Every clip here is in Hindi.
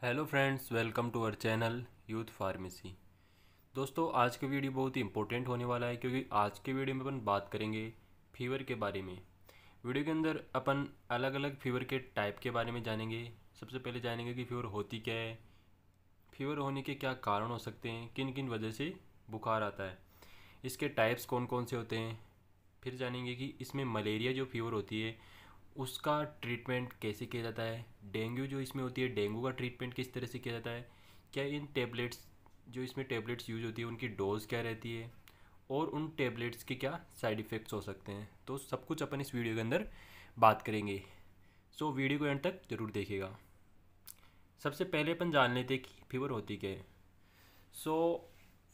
Hello friends, welcome to our channel youth pharmacy. दोस्तों, आज का वीडियो बहुत ही इंपॉर्टेंट होने वाला है क्योंकि आज के वीडियो में अपन बात करेंगे फीवर के बारे में। वीडियो के अंदर अपन अलग अलग फीवर के टाइप के बारे में जानेंगे। सबसे पहले जानेंगे कि फीवर होती क्या है, फीवर होने के क्या कारण हो सकते हैं, किन किन वजह से बुखार आता है, इसके टाइप्स कौन कौन से होते हैं। फिर जानेंगे कि इसमें मलेरिया जो फीवर होती है उसका ट्रीटमेंट कैसे किया जाता है। डेंगू जो इसमें होती है, डेंगू का ट्रीटमेंट किस तरह से किया जाता है। क्या इन टेबलेट्स जो इसमें टेबलेट्स यूज होती है उनकी डोज क्या रहती है, और उन टेबलेट्स के क्या साइड इफ़ेक्ट्स हो सकते हैं। तो सब कुछ अपन इस वीडियो के अंदर बात करेंगे। सो वीडियो को एंड तक ज़रूर देखिएगा। सबसे पहले अपन जान लेते हैं कि फीवर होती क्या है। सो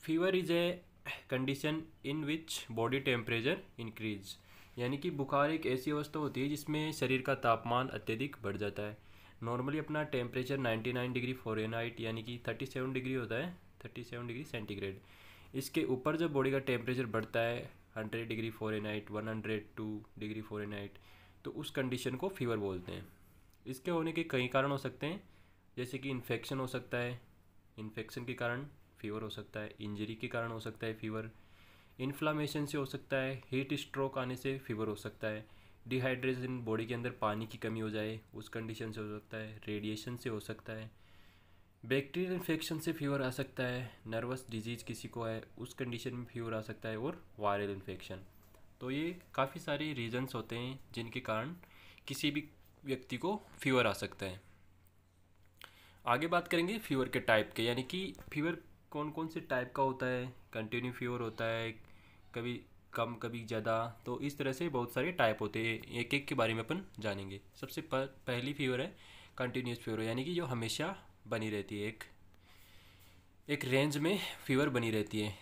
fever is a condition in which body temperature increase, यानी कि बुखार एक ऐसी अवस्था होती है जिसमें शरीर का तापमान अत्यधिक बढ़ जाता है। नॉर्मली अपना टेम्परेचर 99 डिग्री फ़ारेनहाइट यानी कि 37 डिग्री होता है, 37 डिग्री सेंटीग्रेड। इसके ऊपर जब बॉडी का टेम्परेचर बढ़ता है 100 डिग्री फ़ारेनहाइट, 102 डिग्री फ़ारेनहाइट, तो उस कंडीशन को फीवर बोलते हैं। इसके होने के कई कारण हो सकते हैं, जैसे कि इन्फेक्शन हो सकता है, इन्फेक्शन के कारण फीवर हो सकता है, इंजरी के कारण हो सकता है फीवर, इन्फ्लामेशन से हो सकता है, हीट स्ट्रोक आने से फीवर हो सकता है, डिहाइड्रेशन बॉडी के अंदर पानी की कमी हो जाए उस कंडीशन से हो सकता है, रेडिएशन से हो सकता है, बैक्टीरियल इन्फेक्शन से फीवर आ सकता है, नर्वस डिजीज़ किसी को है उस कंडीशन में फीवर आ सकता है, और वायरल इन्फेक्शन। तो ये काफ़ी सारे रीजंस होते हैं जिनके कारण किसी भी व्यक्ति को फीवर आ सकता है। आगे बात करेंगे फीवर के टाइप के, यानी कि फीवर कौन कौन से टाइप का होता है। कंटिन्यू फीवर होता है, कभी कम कभी ज़्यादा, तो इस तरह से बहुत सारे टाइप होते हैं। एक एक के बारे में अपन जानेंगे। सबसे पहली फीवर है कंटिन्यूस फीवर, यानी कि जो हमेशा बनी रहती है, एक एक रेंज में फीवर बनी रहती है।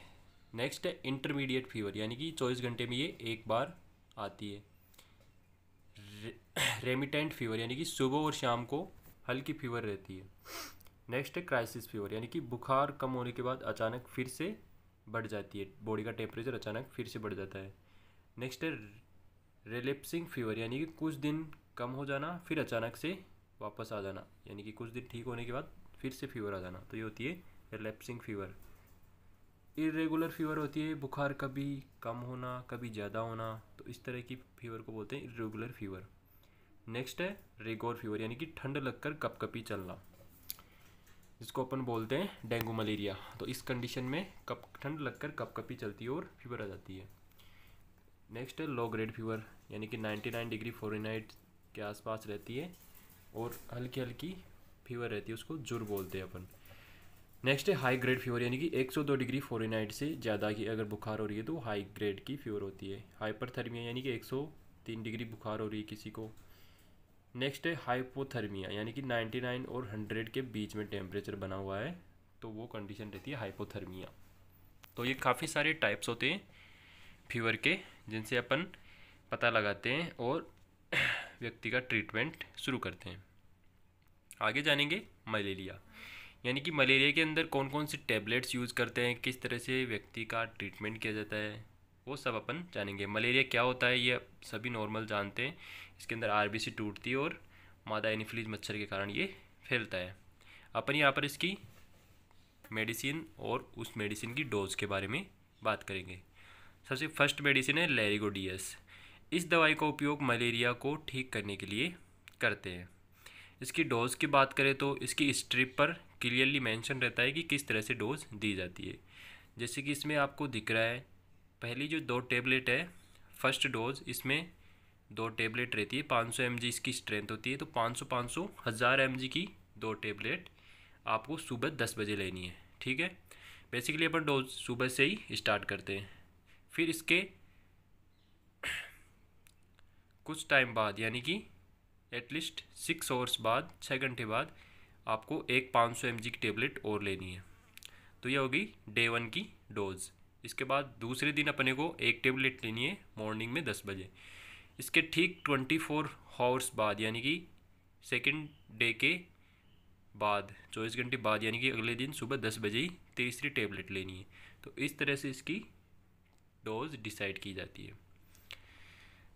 नेक्स्ट है इंटरमीडिएट फीवर, यानी कि 24 घंटे में ये एक बार आती है। रेमिटेंट फीवर, यानी कि सुबह और शाम को हल्की फीवर रहती है। नेक्स्ट है क्राइसिस फीवर, यानी कि बुखार कम होने के बाद अचानक फिर से बढ़ जाती है, बॉडी का टेम्परेचर अचानक फिर से बढ़ जाता है। नेक्स्ट है रिलैप्सिंग फीवर, यानी कि कुछ दिन कम हो जाना फिर अचानक से वापस आ जाना, यानी कि कुछ दिन ठीक होने के बाद फिर से फीवर आ जाना, तो ये होती है रिलैप्सिंग फीवर। इरेगुलर फीवर होती है बुखार कभी कम होना कभी ज़्यादा होना, तो इस तरह की फीवर को बोलते हैं इरेगुलर फीवर। नेक्स्ट है रिगोर फीवर, यानी कि ठंड लगकर कपकपी चलना, जिसको अपन बोलते हैं डेंगू मलेरिया। तो इस कंडीशन में कप ठंड लगकर कपकपी चलती है और फीवर आ जाती है। नेक्स्ट है लो ग्रेड फीवर, यानी कि 99 डिग्री फ़ारेनहाइट के आसपास रहती है और हल्की हल्की फीवर रहती है, उसको जुर बोलते हैं अपन। नेक्स्ट है हाई ग्रेड फीवर, यानी कि 102 डिग्री फ़ारेनहाइट से ज़्यादा की अगर बुखार हो रही है तो हाई ग्रेड की फीवर होती है। हाइपरथर्मिया, यानी कि 103 डिग्री बुखार हो रही है किसी को। नेक्स्ट है हाइपोथर्मिया, यानी कि 99 और 100 के बीच में टेम्परेचर बना हुआ है, तो वो कंडीशन रहती है हाइपोथर्मिया। तो ये काफ़ी सारे टाइप्स होते हैं फीवर के, जिनसे अपन पता लगाते हैं और व्यक्ति का ट्रीटमेंट शुरू करते हैं। आगे जानेंगे मलेरिया, यानी कि मलेरिया के अंदर कौन कौन सी टैबलेट्स यूज़ करते हैं, किस तरह से व्यक्ति का ट्रीटमेंट किया जाता है, वो सब अपन जानेंगे। मलेरिया क्या होता है ये सभी नॉर्मल जानते हैं। इसके अंदर आरबीसी टूटती है और मादा एनीफिलीज मच्छर के कारण ये फैलता है। अपन यहाँ पर इसकी मेडिसिन और उस मेडिसिन की डोज के बारे में बात करेंगे। सबसे फर्स्ट मेडिसिन है लैरिगोडियस। इस दवाई का उपयोग मलेरिया को ठीक करने के लिए करते हैं। इसकी डोज की बात करें तो इसकी स्ट्रिप पर क्लियरली मेंशन रहता है कि किस तरह से डोज दी जाती है। जैसे कि इसमें आपको दिख रहा है, पहली जो 2 टेबलेट है फर्स्ट डोज, इसमें 2 टेबलेट रहती है, 500 mg इसकी स्ट्रेंथ होती है, तो 500 1000 mg की 2 टेबलेट आपको सुबह 10 बजे लेनी है। ठीक है, बेसिकली अपन डोज सुबह से ही स्टार्ट करते हैं। फिर इसके कुछ टाइम बाद, यानी कि एटलीस्ट 6 आवर्स बाद, 6 घंटे बाद आपको एक 500 mg की टेबलेट और लेनी है। तो ये होगी डे 1 की डोज। इसके बाद दूसरे दिन अपने को एक टेबलेट लेनी है मॉर्निंग में 10 बजे। इसके ठीक 24 आवर्स बाद, यानी कि सेकेंड डे के बाद 24 घंटे बाद, यानी कि अगले दिन सुबह 10 बजे ही तीसरी टेबलेट लेनी है। तो इस तरह से इसकी डोज डिसाइड की जाती है।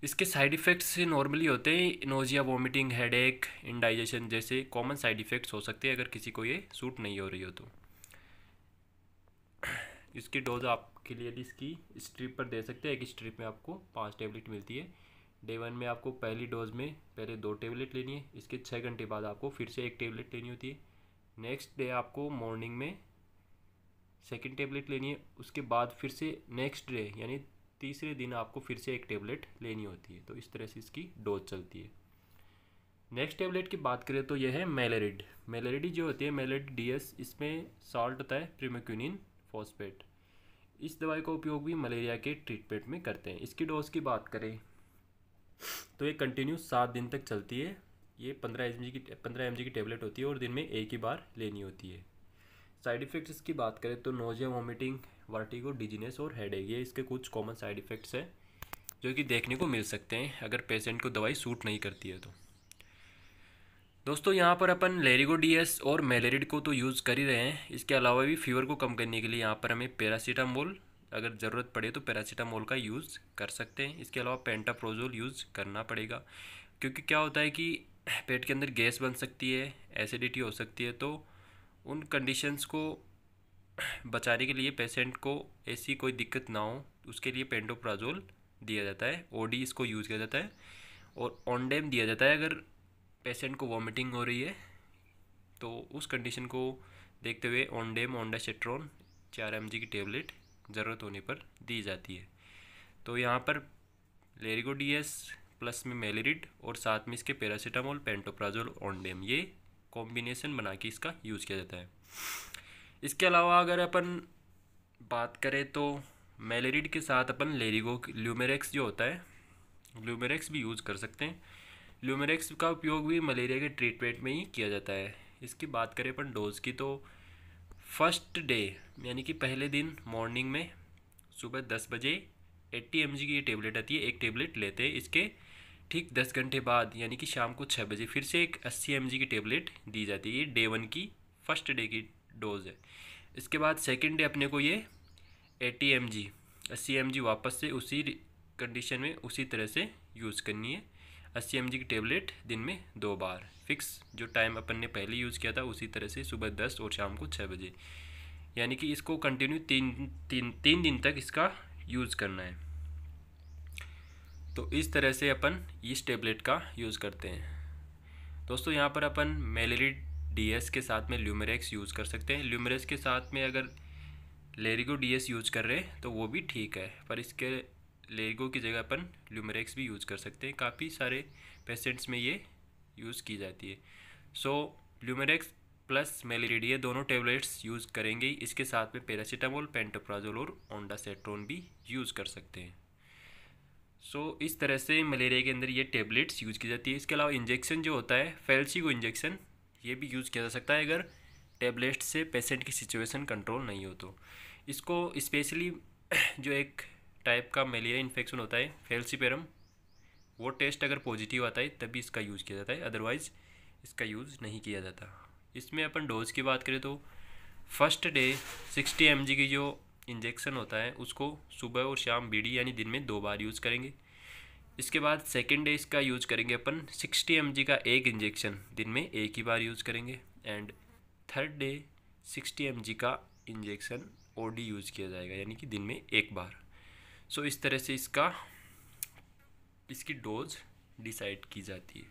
इसके साइड इफ़ेक्ट्स नॉर्मली होते हैं नोजिया, वॉमिटिंग, हेडेक, इंडाइजेशन जैसे कॉमन साइड इफ़ेक्ट्स हो सकते हैं अगर किसी को ये सूट नहीं हो रही हो तो। इसकी डोज आपके लिए यदि इसकी स्ट्रिप पर दे सकते हैं, एक स्ट्रिप में आपको 5 टेबलेट मिलती है। डे 1 में आपको पहली डोज में पहले 2 टेबलेट लेनी है, इसके 6 घंटे बाद आपको फिर से 1 टेबलेट लेनी होती है। नेक्स्ट डे आपको मॉर्निंग में सेकेंड टेबलेट लेनी है, उसके बाद फिर से नेक्स्ट डे यानी तीसरे दिन आपको फिर से 1 टेबलेट लेनी होती है। तो इस तरह से इसकी डोज चलती है। नेक्स्ट टेबलेट की बात करें तो यह है मेलेरिड। मेलेरिड जो होती है मेलेरिड DS, इसमें सॉल्ट होता है प्रिमेक्विनिन फॉस्फेट। इस दवाई का उपयोग भी मलेरिया के ट्रीटमेंट में करते हैं। इसकी डोज की बात करें तो ये कंटिन्यू 7 दिन तक चलती है। ये 15 mg की टेबलेट होती है और दिन में एक ही बार लेनी होती है। साइड इफ़ेक्ट्स की बात करें तो नोजिया, वॉमिटिंग, वर्टिगो, डिजीनेस और हेडेक, ये इसके कुछ कॉमन साइड इफ़ेक्ट्स हैं जो कि देखने को मिल सकते हैं अगर पेशेंट को दवाई सूट नहीं करती है तो। दोस्तों यहाँ पर अपन लेरिगो DS और मेलेरिड को तो यूज़ कर ही रहे हैं। इसके अलावा भी फीवर को कम करने के लिए यहाँ पर हमें पैरासीटामोल, अगर ज़रूरत पड़े तो पैरासीटामोल का यूज़ कर सकते हैं। इसके अलावा पेंटाप्रोजोल यूज़ करना पड़ेगा, क्योंकि क्या होता है कि पेट के अंदर गैस बन सकती है, एसिडिटी हो सकती है। तो उन कंडीशंस को बचाने के लिए पेशेंट को ऐसी कोई दिक्कत ना हो उसके लिए पेंटोप्राजोल दिया जाता है, OD इसको यूज़ किया जाता है। और ऑनडेम दिया जाता है अगर पेशेंट को वॉमिटिंग हो रही है तो उस कंडीशन को देखते हुए ऑनडेम, ओंडासेट्रोन 4 mg की टेबलेट ज़रूरत होने पर दी जाती है। तो यहाँ पर लेरिगो DS प्लस में मेलेरिड और साथ में इसके पैरासीटामोल, पेंटोप्राजोल, ऑनडेम, ये कॉम्बिनेशन बना के इसका यूज़ किया जाता है। इसके अलावा अगर अपन बात करें तो मेलेरिड के साथ अपन लेरिगो ल्यूमेरेक्स जो होता है, ल्यूमेरेक्स भी यूज़ कर सकते हैं। ल्यूमेरेक्स का उपयोग भी मलेरिया के ट्रीटमेंट में ही किया जाता है। इसकी बात करें अपन डोज़ की तो फर्स्ट डे यानी कि पहले दिन मॉर्निंग में सुबह 10 बजे 80 mg की ये टेबलेट आती है, एक टेबलेट लेते हैं। इसके ठीक 10 घंटे बाद यानी कि शाम को 6 बजे फिर से एक 80 mg की टेबलेट दी जाती है। ये डे 1 की फर्स्ट डे की डोज है। इसके बाद सेकेंड डे अपने को ये 80 mg 80 mg वापस से उसी कंडीशन में उसी तरह से यूज़ करनी है। 80 mg की टेबलेट दिन में 2 बार, फिक्स जो टाइम अपन ने पहले यूज़ किया था उसी तरह से सुबह 10 और शाम को 6 बजे, यानी कि इसको कंटिन्यू तीन दिन तक इसका यूज़ करना है। तो इस तरह से अपन इस टेबलेट का यूज़ करते हैं। दोस्तों यहाँ पर अपन मेलेरिड DS के साथ में ल्यूमेरेक्स यूज़ कर सकते हैं। ल्यूमेरेक्स के साथ में अगर लेरिगो DS यूज़ कर रहे हैं तो वो भी ठीक है, पर इसके लेरिगो की जगह अपन ल्यूमेरेक्स भी यूज़ कर सकते हैं। काफ़ी सारे पेशेंट्स में ये यूज़ की जाती है। सो ल्यूमेरेक्स प्लस मेलेरिड ये दोनों टेबलेट्स यूज़ करेंगे। इसके साथ में पैरासीटामोल, पेंटोप्राजोल और ओंडासेट्रोन भी यूज़ कर सकते हैं। सो इस तरह से मलेरिया के अंदर ये टेबलेट्स यूज़ की जाती है। इसके अलावा इंजेक्शन जो होता है फेल्सीगो इंजेक्शन, ये भी यूज़ किया जा सकता है अगर टेबलेट से पेशेंट की सिचुएशन कंट्रोल नहीं हो तो। इसको स्पेशली जो एक टाइप का मलेरिया इन्फेक्शन होता है फेल्सीपेरम, वो टेस्ट अगर पॉजिटिव आता है तभी इसका यूज़ किया जाता है, अदरवाइज़ इसका यूज़ नहीं किया जाता। इसमें अपन डोज की बात करें तो फर्स्ट डे 60 mg की जो इंजेक्शन होता है उसको सुबह और शाम BD यानी दिन में 2 बार यूज़ करेंगे। इसके बाद सेकेंड डे इसका यूज़ करेंगे अपन 60 mg का एक इंजेक्शन दिन में एक ही बार यूज़ करेंगे। एंड थर्ड डे 60 mg का इंजेक्शन OD यूज़ किया जाएगा यानी कि दिन में एक बार। सो इस तरह से इसकी डोज डिसाइड की जाती है।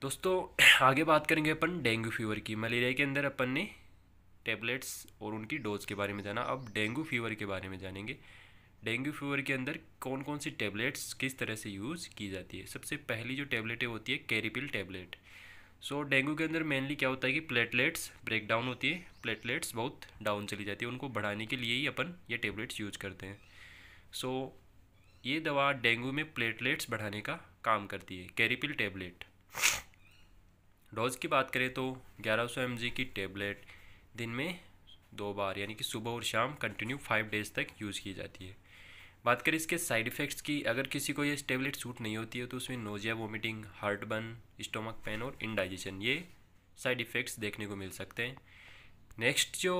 दोस्तों आगे बात करेंगे अपन डेंगू फीवर की। मलेरिया के अंदर अपन ने टेबलेट्स और उनकी डोज के बारे में जाना, अब डेंगू फीवर के बारे में जानेंगे। डेंगू फीवर के अंदर कौन कौन सी टेबलेट्स किस तरह से यूज़ की जाती है। सबसे पहली जो टेबलेट है होती है कैरिपिल टेबलेट। सो डेंगू के अंदर मेनली क्या होता है कि प्लेटलेट्स ब्रेक डाउन होती है, प्लेटलेट्स बहुत डाउन चली जाती है, उनको बढ़ाने के लिए ही अपन ये टेबलेट्स यूज करते हैं। सो ये दवा डेंगू में प्लेटलेट्स बढ़ाने का काम करती है, कैरिपिल टेबलेट। डोज की बात करें तो 1100 mg की टेबलेट दिन में 2 बार यानी कि सुबह और शाम कंटिन्यू 5 डेज़ तक यूज़ की जाती है। बात करें इसके साइड इफ़ेक्ट्स की, अगर किसी को ये टेबलेट सूट नहीं होती है तो उसमें nausea, vomiting, heart burn, stomach pain और इंडाइजेशन ये साइड इफ़ेक्ट्स देखने को मिल सकते हैं। नेक्स्ट जो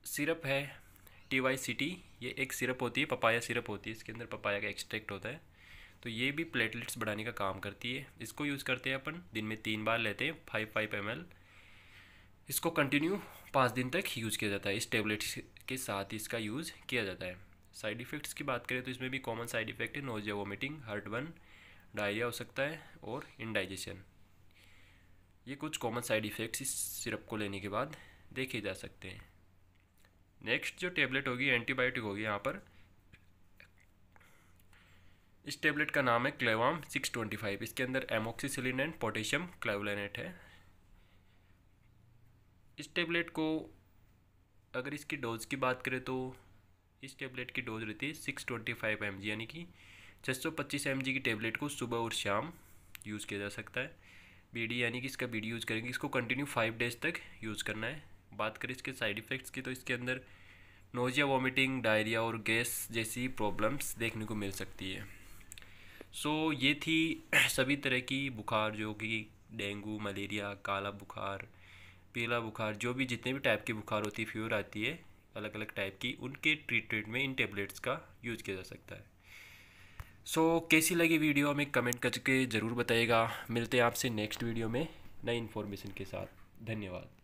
सिरप है TYCT, ये एक सिरप होती है, पपाया सिरप होती है, इसके अंदर पपाया का एक्सट्रैक्ट होता है। तो ये भी प्लेटलेट्स बढ़ाने का काम करती है। इसको यूज़ करते हैं अपन, दिन में 3 बार लेते हैं 5 ml। इसको कंटिन्यू 5 दिन तक यूज़ किया जाता है। इस टेबलेट के साथ इसका यूज़ किया जाता है। साइड इफ़ेक्ट्स की बात करें तो इसमें भी कॉमन साइड इफ़ेक्ट है नोजिया, वोमिटिंग, हार्टबर्न, डायरिया हो सकता है और इंडाइजेशन। ये कुछ कॉमन साइड इफ़ेक्ट्स इस सिरप को लेने के बाद देखे जा सकते हैं। नेक्स्ट जो टेबलेट होगी एंटीबायोटिक होगी यहाँ पर। इस टेबलेट का नाम है क्लेवाम 625। इसके अंदर एमोक्सिसिलिन एंड पोटेशियम क्लाइवोलेनेट है। इस टेबलेट को अगर इसकी डोज की बात करें तो इस टेबलेट की डोज रहती है 625 mg, यानी कि 625 mg की टेबलेट को सुबह और शाम यूज़ किया जा सकता है। बीडी यानी कि इसका बीडी यूज़ करेंगे, इसको कंटिन्यू 5 डेज तक यूज़ करना है। बात करें इसके साइड इफ़ेक्ट्स की तो इसके अंदर नोजिया, वोमिटिंग, डायरिया और गैस जैसी प्रॉब्लम्स देखने को मिल सकती है। सो ये थी सभी तरह की बुखार, जो कि डेंगू, मलेरिया, काला बुखार, पीला बुखार, जो भी जितने भी टाइप की बुखार होती है, फीवर आती है अलग अलग टाइप की, उनके ट्रीटमेंट में इन टेबलेट्स का यूज़ किया जा सकता है। सो कैसी लगी वीडियो हमें कमेंट करके ज़रूर बताइएगा। मिलते हैं आपसे नेक्स्ट वीडियो में नई इन्फॉर्मेशन के साथ। धन्यवाद।